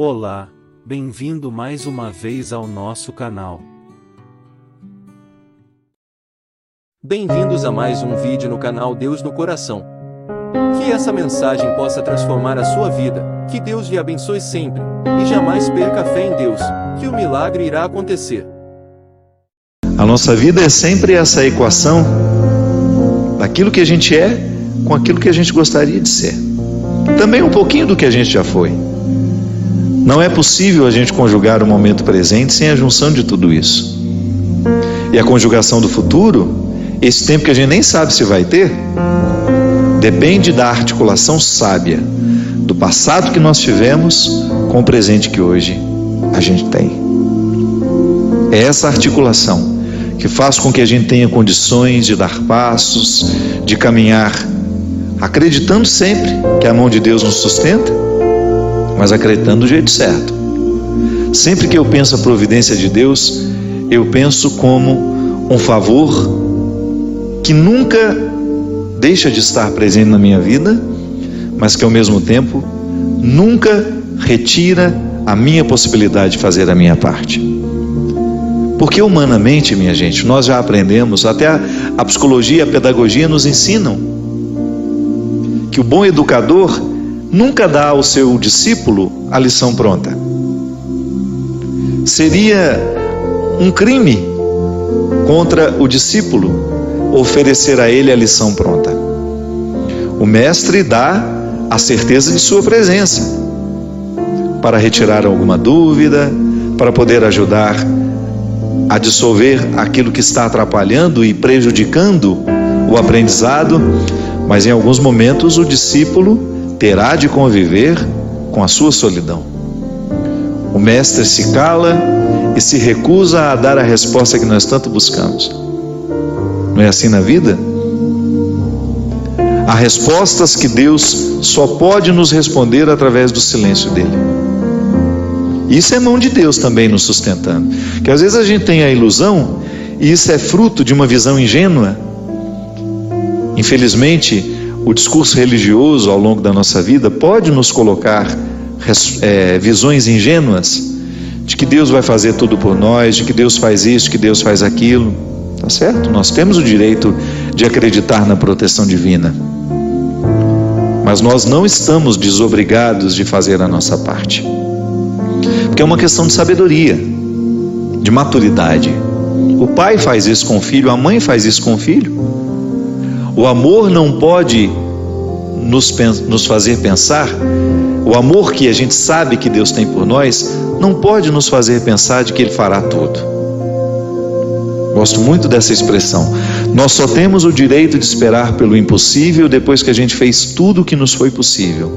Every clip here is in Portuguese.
Olá, bem-vindo mais uma vez ao nosso canal. Bem-vindos a mais um vídeo no canal Deus no Coração. Que essa mensagem possa transformar a sua vida, que Deus lhe abençoe sempre, e jamais perca a fé em Deus, que o milagre irá acontecer. A nossa vida é sempre essa equação daquilo que a gente é com aquilo que a gente gostaria de ser. Também um pouquinho do que a gente já foi. Não é possível a gente conjugar o momento presente sem a junção de tudo isso. E a conjugação do futuro, esse tempo que a gente nem sabe se vai ter, depende da articulação sábia do passado que nós tivemos com o presente que hoje a gente tem. É essa articulação que faz com que a gente tenha condições de dar passos, de caminhar, acreditando sempre que a mão de Deus nos sustenta, mas acreditando do jeito certo. Sempre que eu penso a providência de Deus, eu penso como um favor que nunca deixa de estar presente na minha vida, mas que ao mesmo tempo nunca retira a minha possibilidade de fazer a minha parte. Porque humanamente, minha gente, nós já aprendemos, até a psicologia e a pedagogia nos ensinam que o bom educador nunca dá ao seu discípulo a lição pronta. Seria um crime contra o discípulo oferecer a ele a lição pronta. O mestre dá a certeza de sua presença para retirar alguma dúvida, para poder ajudar a dissolver aquilo que está atrapalhando e prejudicando o aprendizado, mas em alguns momentos o discípulo terá de conviver com a sua solidão. O mestre se cala e se recusa a dar a resposta que nós tanto buscamos. Não é assim na vida? Há respostas que Deus só pode nos responder através do silêncio dele. Isso é mão de Deus também nos sustentando. Que às vezes a gente tem a ilusão, e isso é fruto de uma visão ingênua. Infelizmente, o discurso religioso ao longo da nossa vida pode nos colocar visões ingênuas de que Deus vai fazer tudo por nós, de que Deus faz isso, que Deus faz aquilo. Tá certo? Nós temos o direito de acreditar na proteção divina, mas nós não estamos desobrigados de fazer a nossa parte, porque é uma questão de sabedoria, de maturidade. O pai faz isso com o filho, a mãe faz isso com o filho. O amor não pode nos fazer pensar, o amor que a gente sabe que Deus tem por nós, não pode nos fazer pensar de que Ele fará tudo. Gosto muito dessa expressão. Nós só temos o direito de esperar pelo impossível depois que a gente fez tudo o que nos foi possível.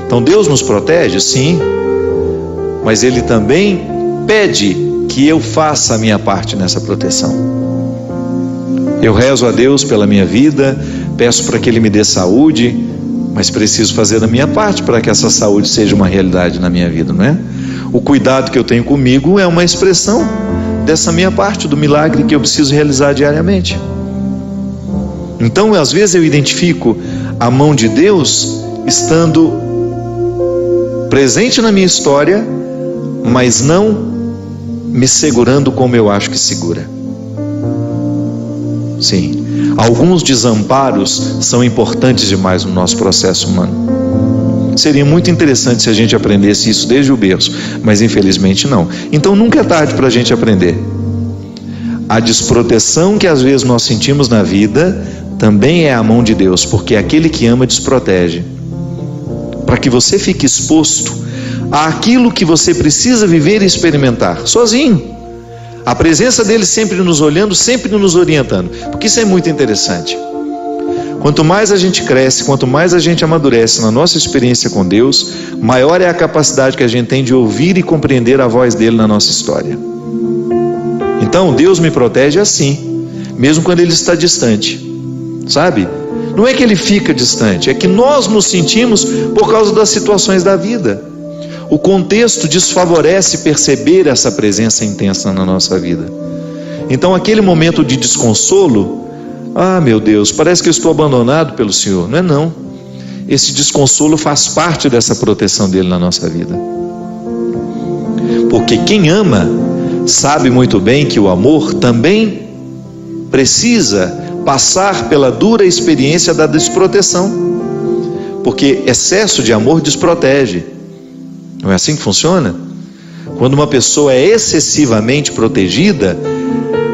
Então Deus nos protege, sim, mas Ele também pede que eu faça a minha parte nessa proteção. Eu rezo a Deus pela minha vida, peço para que Ele me dê saúde, mas preciso fazer a minha parte para que essa saúde seja uma realidade na minha vida, não é? O cuidado que eu tenho comigo é uma expressão dessa minha parte, do milagre que eu preciso realizar diariamente. Então, às vezes eu identifico a mão de Deus estando presente na minha história, mas não me segurando como eu acho que segura. Sim, alguns desamparos são importantes demais no nosso processo humano. Seria muito interessante se a gente aprendesse isso desde o berço, mas infelizmente não. Então nunca é tarde para a gente aprender. A desproteção que às vezes nós sentimos na vida também é a mão de Deus, porque aquele que ama desprotege, para que você fique exposto àquilo que você precisa viver e experimentar sozinho. A presença dele sempre nos olhando, sempre nos orientando, porque isso é muito interessante. Quanto mais a gente cresce, quanto mais a gente amadurece na nossa experiência com Deus, maior é a capacidade que a gente tem de ouvir e compreender a voz dele na nossa história. Então Deus me protege assim, mesmo quando Ele está distante, sabe? Não é que Ele fica distante, é que nós nos sentimos por causa das situações da vida. O contexto desfavorece perceber essa presença intensa na nossa vida. Então aquele momento de desconsolo, meu Deus, parece que eu estou abandonado pelo Senhor. Não é não. Esse desconsolo faz parte dessa proteção dele na nossa vida. Porque quem ama sabe muito bem que o amor também precisa passar pela dura experiência da desproteção, porque excesso de amor desprotege. Não é assim que funciona? Quando uma pessoa é excessivamente protegida,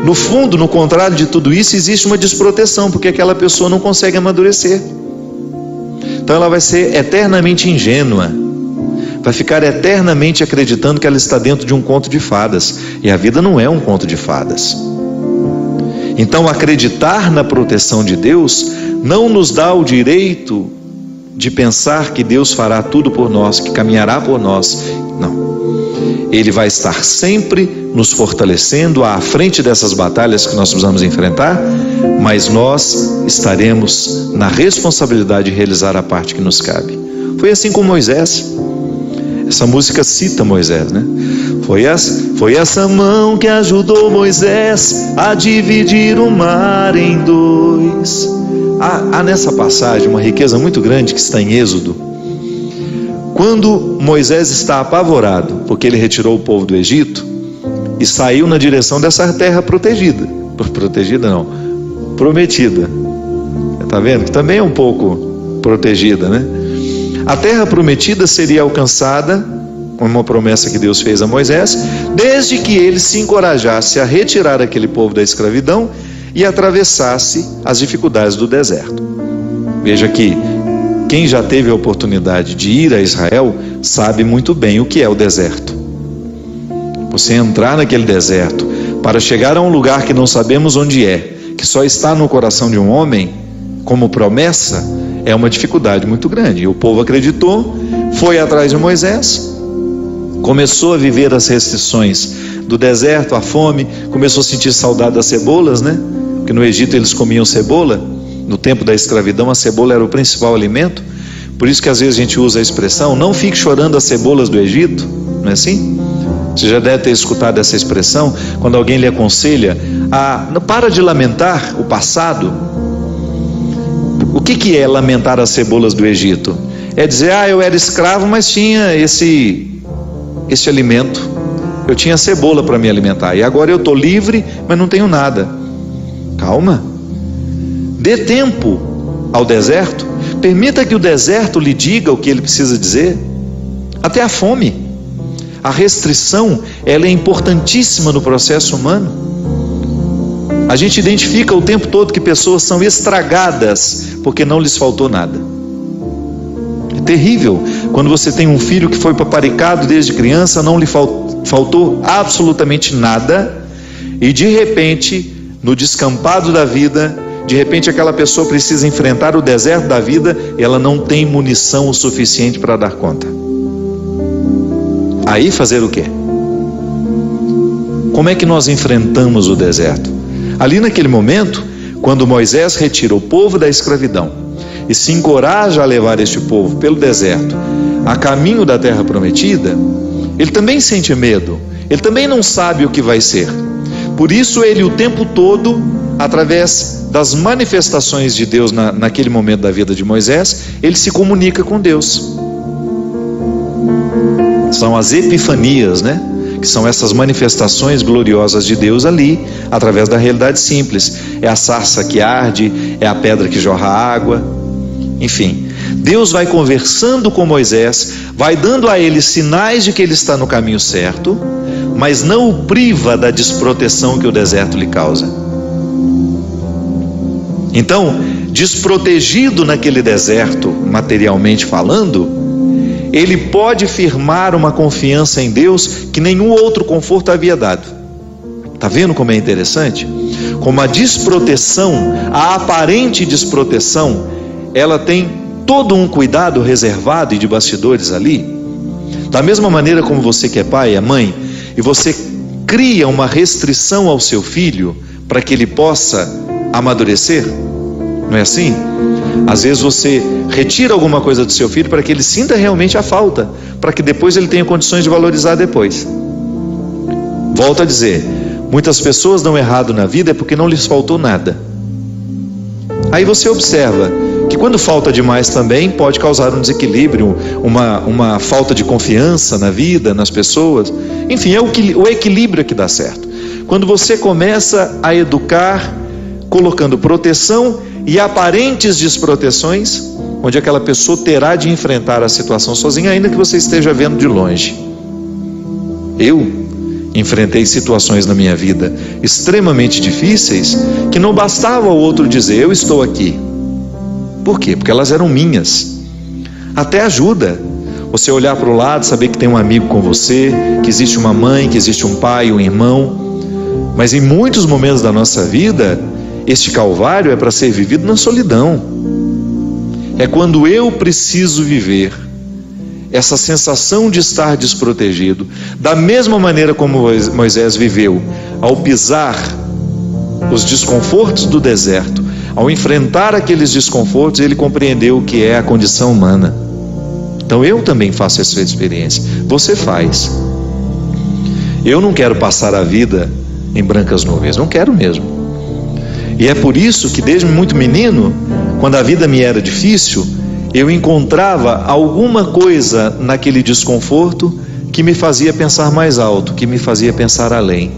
no fundo, no contrário de tudo isso, existe uma desproteção, porque aquela pessoa não consegue amadurecer. Então ela vai ser eternamente ingênua, vai ficar eternamente acreditando que ela está dentro de um conto de fadas, e a vida não é um conto de fadas. Então acreditar na proteção de Deus não nos dá o direito de pensar que Deus fará tudo por nós, que caminhará por nós. Não. Ele vai estar sempre nos fortalecendo à frente dessas batalhas que nós precisamos enfrentar, mas nós estaremos na responsabilidade de realizar a parte que nos cabe. Foi assim com Moisés. Essa música cita Moisés, né? Foi essa mão que ajudou Moisés a dividir o mar em dois. Há nessa passagem uma riqueza muito grande que está em Êxodo. Quando Moisés está apavorado, porque ele retirou o povo do Egito e saiu na direção dessa terra protegida. Protegida não, prometida. Está vendo? Que também é um pouco protegida, né? A terra prometida seria alcançada, uma promessa que Deus fez a Moisés, desde que ele se encorajasse a retirar aquele povo da escravidão e atravessasse as dificuldades do deserto. Veja que quem já teve a oportunidade de ir a Israel sabe muito bem o que é o deserto. Você entrar naquele deserto para chegar a um lugar que não sabemos onde é, que só está no coração de um homem, como promessa, é uma dificuldade muito grande. E o povo acreditou, foi atrás de Moisés, começou a viver as restrições do deserto, a fome, começou a sentir saudade das cebolas, né? Porque no Egito eles comiam cebola, no tempo da escravidão a cebola era o principal alimento. Por isso que às vezes a gente usa a expressão, não fique chorando as cebolas do Egito, não é assim? Você já deve ter escutado essa expressão, quando alguém lhe aconselha, para de lamentar o passado. O que é lamentar as cebolas do Egito? É dizer, eu era escravo, mas tinha esse alimento, eu tinha cebola para me alimentar, e agora eu estou livre, mas não tenho nada. Calma, dê tempo ao deserto, permita que o deserto lhe diga o que ele precisa dizer. Até a fome, a restrição, ela é importantíssima no processo humano. A gente identifica o tempo todo que pessoas são estragadas porque não lhes faltou nada. É terrível quando você tem um filho que foi paparicado desde criança, não lhe faltou absolutamente nada, e de repente, no descampado da vida, de repente aquela pessoa precisa enfrentar o deserto da vida e ela não tem munição o suficiente para dar conta. Aí fazer o quê? Como é que nós enfrentamos o deserto? Ali naquele momento, quando Moisés retira o povo da escravidão e se encoraja a levar este povo pelo deserto a caminho da terra prometida, ele também sente medo, ele também não sabe o que vai ser. Por isso ele o tempo todo, através das manifestações de Deus naquele momento da vida de Moisés, ele se comunica com Deus. São as epifanias, né? Que são essas manifestações gloriosas de Deus ali, através da realidade simples. É a sarça que arde, é a pedra que jorra água, enfim. Deus vai conversando com Moisés, vai dando a ele sinais de que ele está no caminho certo, mas não o priva da desproteção que o deserto lhe causa. Então, desprotegido naquele deserto, materialmente falando, ele pode firmar uma confiança em Deus que nenhum outro conforto havia dado. Está vendo como é interessante? Como a desproteção, a aparente desproteção, ela tem todo um cuidado reservado e de bastidores ali. Da mesma maneira como você que é pai, é mãe, e você cria uma restrição ao seu filho para que ele possa amadurecer, não é assim? Às vezes você retira alguma coisa do seu filho para que ele sinta realmente a falta, para que depois ele tenha condições de valorizar depois. Volto a dizer, muitas pessoas dão errado na vida é porque não lhes faltou nada. Aí você observa que quando falta demais também pode causar um desequilíbrio, uma falta de confiança na vida, nas pessoas. Enfim, é o equilíbrio que dá certo. Quando você começa a educar, colocando proteção e aparentes desproteções, onde aquela pessoa terá de enfrentar a situação sozinha, ainda que você esteja vendo de longe. Eu enfrentei situações na minha vida extremamente difíceis, que não bastava o outro dizer, eu estou aqui. Por quê? Porque elas eram minhas. Até ajuda você olhar para o lado, saber que tem um amigo com você, que existe uma mãe, que existe um pai, um irmão. Mas em muitos momentos da nossa vida, este calvário é para ser vivido na solidão. É quando eu preciso viver essa sensação de estar desprotegido, da mesma maneira como Moisés viveu, ao pisar os desconfortos do deserto, ao enfrentar aqueles desconfortos, ele compreendeu o que é a condição humana. Então eu também faço essa experiência, você faz. Eu não quero passar a vida em brancas nuvens, não quero mesmo. E é por isso que desde muito menino, quando a vida me era difícil, eu encontrava alguma coisa naquele desconforto que me fazia pensar mais alto, que me fazia pensar além.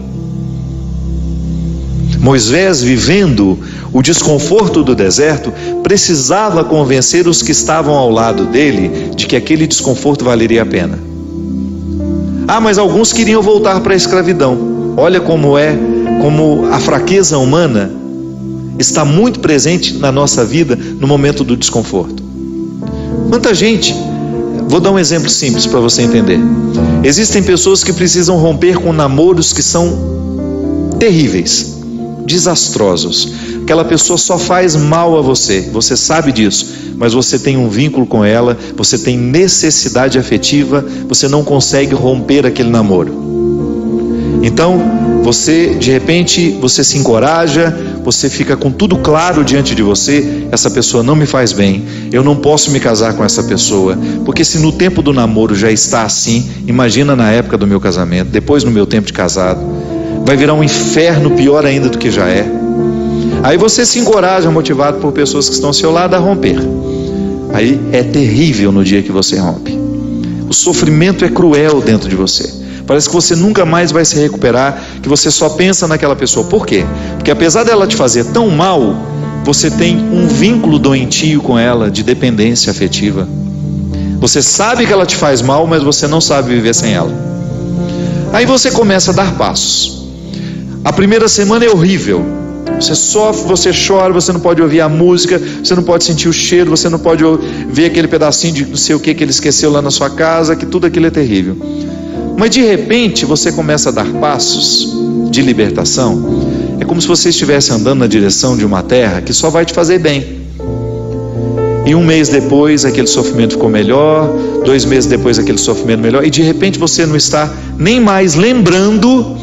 Moisés, vivendo o desconforto do deserto, precisava convencer os que estavam ao lado dele de que aquele desconforto valeria a pena. Mas alguns queriam voltar para a escravidão. Olha como a fraqueza humana está muito presente na nossa vida no momento do desconforto. Quanta gente, vou dar um exemplo simples para você entender. Existem pessoas que precisam romper com namoros que são terríveis, desastrosos. Aquela pessoa só faz mal a você sabe disso, mas você tem um vínculo com ela, você tem necessidade afetiva, você não consegue romper aquele namoro. Então, de repente, você se encoraja, você fica com tudo claro diante de você, essa pessoa não me faz bem, eu não posso me casar com essa pessoa, porque se no tempo do namoro já está assim, imagina na época do meu casamento, depois no meu tempo de casado, vai virar um inferno pior ainda do que já é. Aí você se encoraja, motivado por pessoas que estão ao seu lado, a romper. Aí é terrível no dia que você rompe. O sofrimento é cruel dentro de você. Parece que você nunca mais vai se recuperar, que você só pensa naquela pessoa. Por quê? Porque apesar dela te fazer tão mal, você tem um vínculo doentio com ela, de dependência afetiva. Você sabe que ela te faz mal, mas você não sabe viver sem ela. Aí você começa a dar passos. A primeira semana é horrível. Você sofre, você chora, você não pode ouvir a música, você não pode sentir o cheiro, você não pode ver aquele pedacinho de não sei o que ele esqueceu lá na sua casa, que tudo aquilo é terrível. Mas de repente você começa a dar passos de libertação. É como se você estivesse andando na direção de uma terra que só vai te fazer bem. E 1 mês depois aquele sofrimento ficou melhor, 2 meses depois aquele sofrimento melhor, e de repente você não está nem mais lembrando.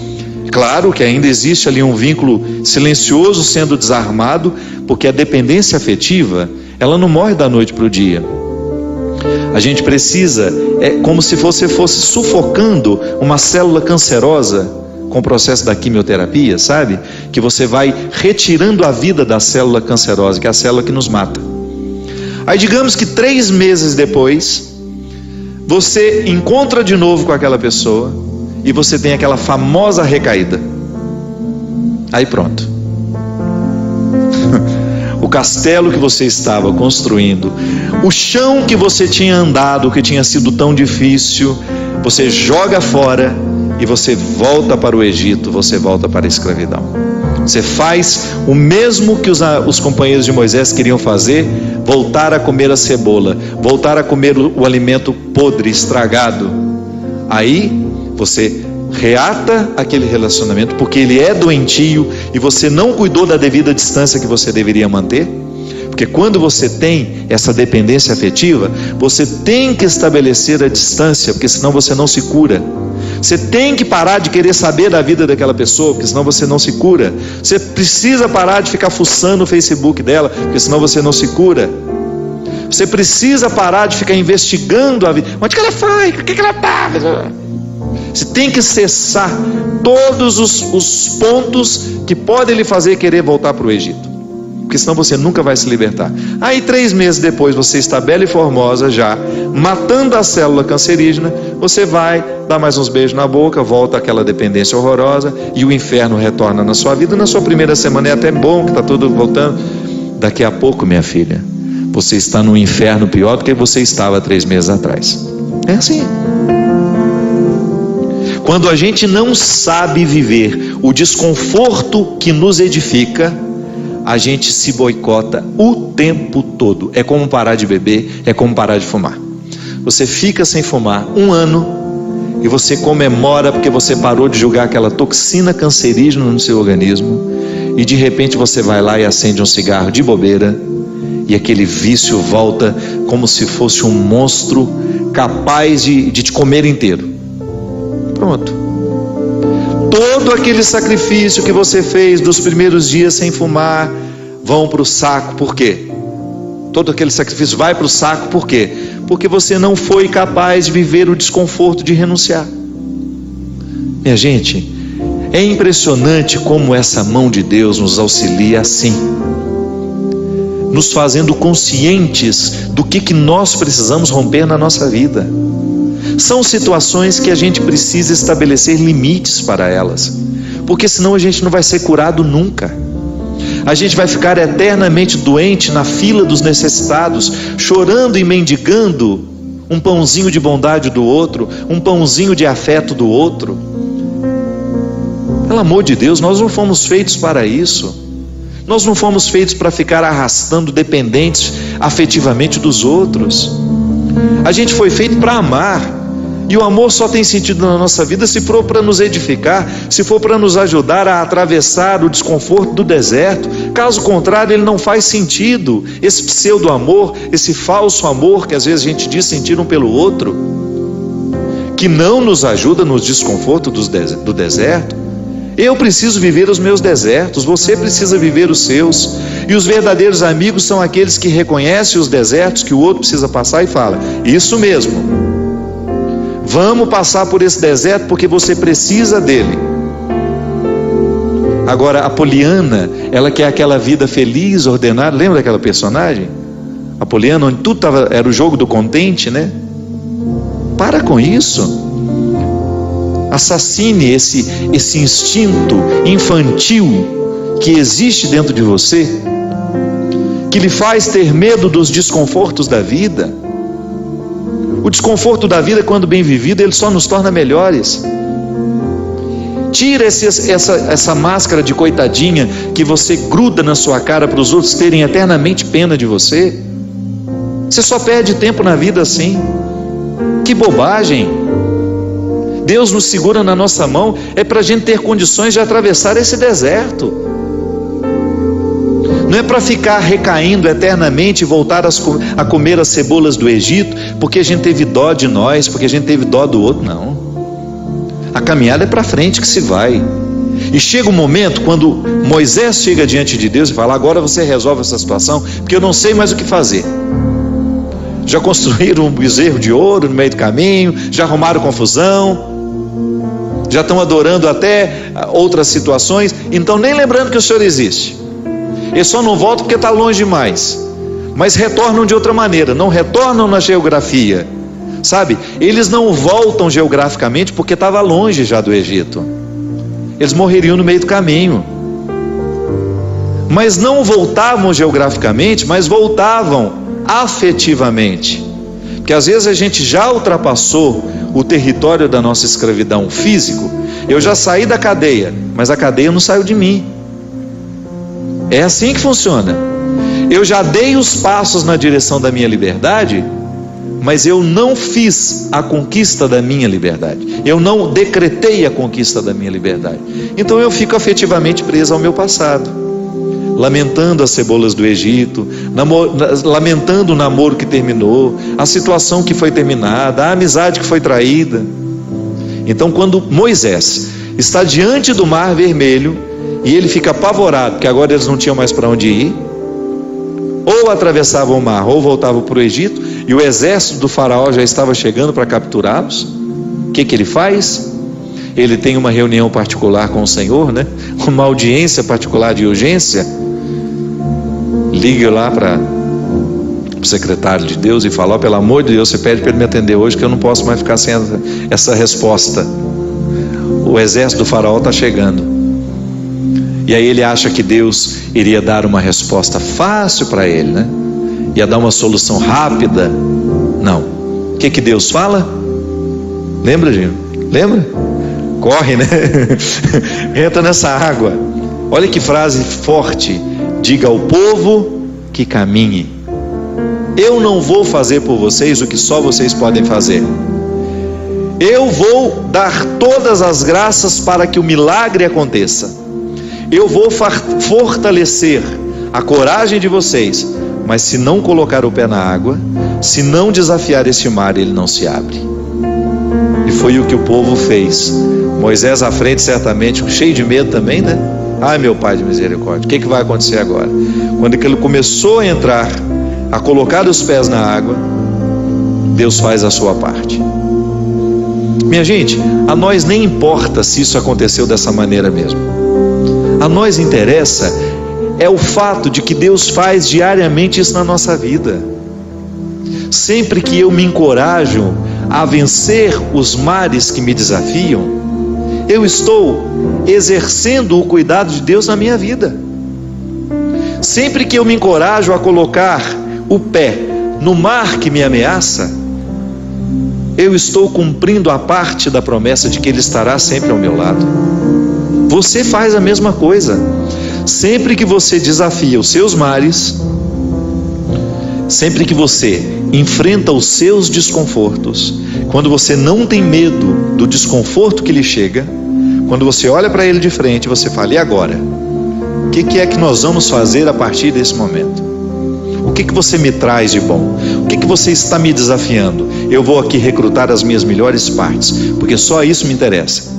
Claro que ainda existe ali um vínculo silencioso sendo desarmado, porque a dependência afetiva, ela não morre da noite para o dia. A gente precisa, é como se você fosse sufocando uma célula cancerosa com o processo da quimioterapia, sabe? Que você vai retirando a vida da célula cancerosa, que é a célula que nos mata. Aí digamos que 3 meses depois, você encontra de novo com aquela pessoa e você tem aquela famosa recaída. Aí pronto. O castelo que você estava construindo, o chão que você tinha andado, que tinha sido tão difícil, você joga fora e você volta para o Egito, você volta para a escravidão. Você faz o mesmo que os companheiros de Moisés queriam fazer, voltar a comer a cebola, voltar a comer o alimento podre, estragado. Aí você reata aquele relacionamento, porque ele é doentio e você não cuidou da devida distância que você deveria manter. Porque quando você tem essa dependência afetiva, você tem que estabelecer a distância, porque senão você não se cura. Você tem que parar de querer saber da vida daquela pessoa, porque senão você não se cura. Você precisa parar de ficar fuçando o Facebook dela, porque senão você não se cura. Você precisa parar de ficar investigando a vida. Onde que ela foi? O que ela tá? Você tem que cessar todos os pontos que podem lhe fazer querer voltar para o Egito. porque senão você nunca vai se libertar. Aí 3 meses depois você está bela e formosa já, matando a célula cancerígena, você vai, dá mais uns beijos na boca, volta àquela dependência horrorosa e o inferno retorna na sua vida. Na sua primeira semana é até bom que está tudo voltando. Daqui a pouco, minha filha, você está no inferno pior do que você estava 3 meses atrás. É assim. Quando a gente não sabe viver o desconforto que nos edifica, a gente se boicota o tempo todo. É como parar de beber, é como parar de fumar. Você fica sem fumar 1 ano e você comemora porque você parou de jogar aquela toxina cancerígena no seu organismo, e de repente você vai lá e acende um cigarro de bobeira e aquele vício volta como se fosse um monstro capaz de te comer inteiro. Pronto. Todo aquele sacrifício que você fez dos primeiros dias sem fumar vão para o saco. Por quê? Todo aquele sacrifício vai para o saco. Por quê? Porque você não foi capaz de viver o desconforto de renunciar. Minha gente, é impressionante como essa mão de Deus nos auxilia assim, nos fazendo conscientes do que nós precisamos romper na nossa vida. São situações que a gente precisa estabelecer limites para elas, porque senão a gente não vai ser curado nunca. A gente vai ficar eternamente doente na fila dos necessitados, chorando e mendigando um pãozinho de bondade do outro, um pãozinho de afeto do outro. Pelo amor de Deus, nós não fomos feitos para isso. Nós não fomos feitos para ficar arrastando dependentes afetivamente dos outros. A gente foi feito para amar. E o amor só tem sentido na nossa vida se for para nos edificar, se for para nos ajudar a atravessar o desconforto do deserto. Caso contrário, ele não faz sentido. Esse pseudo-amor, esse falso amor que às vezes a gente diz sentir um pelo outro, que não nos ajuda no desconforto do deserto. Eu preciso viver os meus desertos, você precisa viver os seus. E os verdadeiros amigos são aqueles que reconhecem os desertos que o outro precisa passar e fala: isso mesmo, vamos passar por esse deserto porque você precisa dele. Agora, a Poliana, ela quer aquela vida feliz, ordenada. Lembra daquela personagem? A Poliana, onde tudo era o jogo do contente, né? Para com isso. Assassine esse instinto infantil que existe dentro de você, que lhe faz ter medo dos desconfortos da vida. O desconforto da vida, quando bem vivido, ele só nos torna melhores. Tira essa máscara de coitadinha que você gruda na sua cara para os outros terem eternamente pena de você. Você só perde tempo na vida assim. Que bobagem! Deus nos segura na nossa mão é para a gente ter condições de atravessar esse deserto. Não é para ficar recaindo eternamente e voltar a comer as cebolas do Egito, porque a gente teve dó de nós, porque a gente teve dó do outro. Não. A caminhada é para frente que se vai. E chega um momento quando Moisés chega diante de Deus e fala: agora você resolve essa situação, porque eu não sei mais o que fazer. Já construíram um bezerro de ouro no meio do caminho, já arrumaram confusão, já estão adorando até outras situações, então nem lembrando que o Senhor existe. Eles só não voltam porque está longe demais, mas retornam de outra maneira, não retornam na geografia, sabe? Eles não voltam geograficamente porque estava longe já do Egito, eles morreriam no meio do caminho. Mas não voltavam geograficamente, mas voltavam afetivamente, porque às vezes a gente já ultrapassou o território da nossa escravidão físico. Eu já saí da cadeia, mas a cadeia não saiu de mim. É assim que funciona. Eu já dei os passos na direção da minha liberdade, mas eu não fiz a conquista da minha liberdade. Eu não decretei a conquista da minha liberdade. Então eu fico afetivamente preso ao meu passado, lamentando as cebolas do Egito, lamentando o namoro que terminou, a situação que foi terminada, a amizade que foi traída. Então, quando Moisés está diante do Mar Vermelho e ele fica apavorado, porque agora eles não tinham mais para onde ir, ou atravessavam o mar, ou voltavam para o Egito, e o exército do faraó já estava chegando para capturá-los. O que ele faz? Ele tem uma reunião particular com o Senhor, né? Uma audiência particular de urgência. ligue lá para o secretário de Deus e fala: pelo amor de Deus, você pede para ele me atender hoje, que eu não posso mais ficar sem essa resposta. O exército do faraó está chegando. E aí ele acha que Deus iria dar uma resposta fácil para ele, né? Ia dar uma solução rápida. Não. O que Deus fala? Lembra, gente? Lembra? Corre, né? Entra nessa água. Olha que frase forte. Diga ao povo que caminhe. Eu não vou fazer por vocês o que só vocês podem fazer. Eu vou dar todas as graças para que o milagre aconteça. Eu vou fortalecer a coragem de vocês, mas se não colocar o pé na água, se não desafiar este mar, ele não se abre. E foi o que o povo fez. Moisés à frente, certamente, cheio de medo também, né? Ai, meu Pai de misericórdia, o que vai acontecer agora? Quando ele começou a entrar, a colocar os pés na água, Deus faz a sua parte. Minha gente, a nós nem importa se isso aconteceu dessa maneira mesmo. A nós interessa é o fato de que Deus faz diariamente isso na nossa vida. Sempre que eu me encorajo a vencer os mares que me desafiam, eu estou exercendo o cuidado de Deus na minha vida. Sempre que eu me encorajo a colocar o pé no mar que me ameaça, eu estou cumprindo a parte da promessa de que Ele estará sempre ao meu lado. Você faz a mesma coisa. Sempre que você desafia os seus mares, sempre que você enfrenta os seus desconfortos, quando você não tem medo do desconforto que lhe chega, quando você olha para ele de frente, você fala: e agora? O que é que nós vamos fazer a partir desse momento? O que você me traz de bom? O que você está me desafiando? Eu vou aqui recrutar as minhas melhores partes, porque só isso me interessa.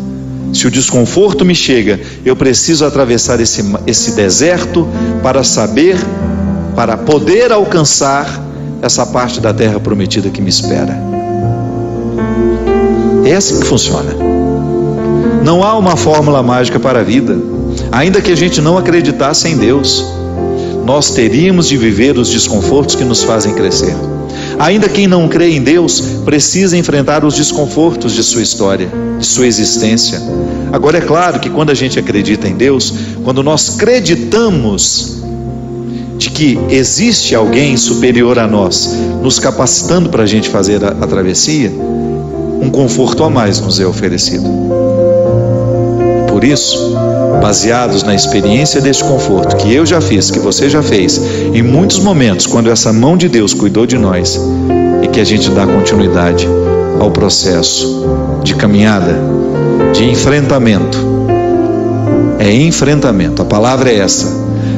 Se o desconforto me chega, eu preciso atravessar esse deserto para poder alcançar essa parte da terra prometida que me espera. É assim que funciona. Não há uma fórmula mágica para a vida. Ainda que a gente não acreditasse em Deus, nós teríamos de viver os desconfortos que nos fazem crescer. Ainda quem não crê em Deus precisa enfrentar os desconfortos de sua história, de sua existência. Agora é claro que quando a gente acredita em Deus, quando nós acreditamos de que existe alguém superior a nós, nos capacitando para a gente fazer a travessia, um conforto a mais nos é oferecido. Por isso, baseados na experiência deste conforto que eu já fiz, que você já fez, em muitos momentos, quando essa mão de Deus cuidou de nós, é que a gente dá continuidade ao processo de caminhada, de enfrentamento. É enfrentamento, a palavra é essa.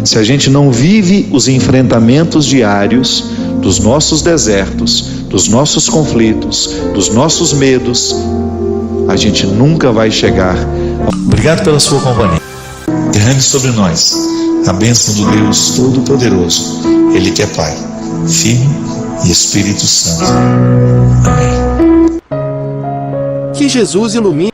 Se a gente não vive os enfrentamentos diários dos nossos desertos, dos nossos conflitos, dos nossos medos, a gente nunca vai chegar. Obrigado pela sua companhia. Derrame sobre nós a bênção do Deus Todo-Poderoso, Ele que é Pai, Filho e Espírito Santo. Amém. Que Jesus ilumine